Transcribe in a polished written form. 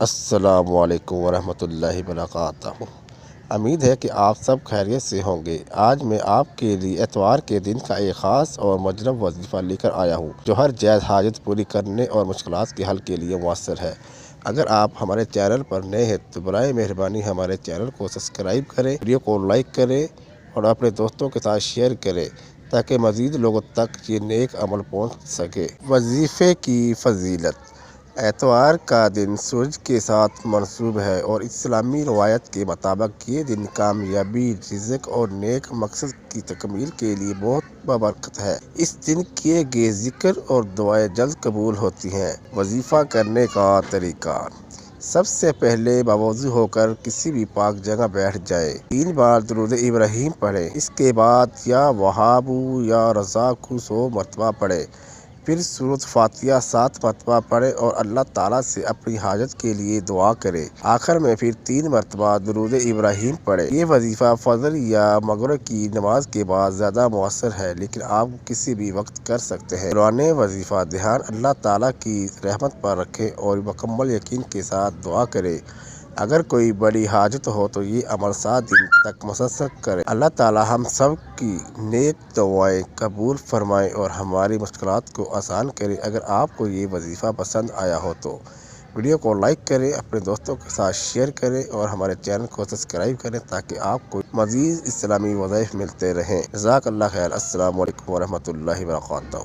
السلام علیکم ورحمۃ اللہ وبرکاتہ۔ امید ہے کہ آپ سب خیریت سے ہوں گے۔ آج میں آپ کے لیے اتوار کے دن کا ایک خاص اور مجرب وظیفہ لے کر آیا ہوں جو ہر جائز حاجت پوری کرنے اور مشکلات کے حل کے لیے مؤثر ہے۔ اگر آپ ہمارے چینل پر نئے ہیں تو برائے مہربانی ہمارے چینل کو سبسکرائب کریں، ویڈیو کو لائک کریں اور اپنے دوستوں کے ساتھ شیئر کریں تاکہ مزید لوگوں تک یہ نیک عمل پہنچ سکے۔ وظیفے کی فضیلت۔ اتوار کا دن سورج کے ساتھ منسوب ہے اور اسلامی روایت کے مطابق یہ دن کامیابی، رزق اور نیک مقصد کی تکمیل کے لیے بہت بابرکت ہے۔ اس دن کیے گئے ذکر اور دعائیں جلد قبول ہوتی ہیں۔ وظیفہ کرنے کا طریقہ۔ سب سے پہلے باوضو ہو کر کسی بھی پاک جگہ بیٹھ جائیں۔ 3 بار درود ابراہیم پڑھیں۔ اس کے بعد یا وہاب یا رزاق 100 مرتبہ پڑھیں۔ پھر سورۃ فاتحہ 7 مرتبہ پڑھیں اور اللہ تعالیٰ سے اپنی حاجت کے لیے دعا کریں۔ آخر میں پھر 3 مرتبہ درود ابراہیم پڑھیں۔ یہ وظیفہ فجر یا مغرب کی نماز کے بعد زیادہ مؤثر ہے لیکن آپ کسی بھی وقت کر سکتے ہیں۔ دوران وظیفہ دھیان اللہ تعالیٰ کی رحمت پر رکھیں اور مکمل یقین کے ساتھ دعا کریں۔ اگر کوئی بڑی حاجت ہو تو یہ عمل 7 دن تک مسلسل کریں۔ اللہ تعالیٰ ہم سب کی نیک دعائیں قبول فرمائے اور ہماری مشکلات کو آسان کرے۔ اگر آپ کو یہ وظیفہ پسند آیا ہو تو ویڈیو کو لائک کریں، اپنے دوستوں کے ساتھ شیئر کریں اور ہمارے چینل کو سبسکرائب کریں تاکہ آپ کو مزید اسلامی وظائف ملتے رہیں۔ جزاک اللہ خیر۔ السلام علیکم ورحمۃ اللہ وبرکاتہ۔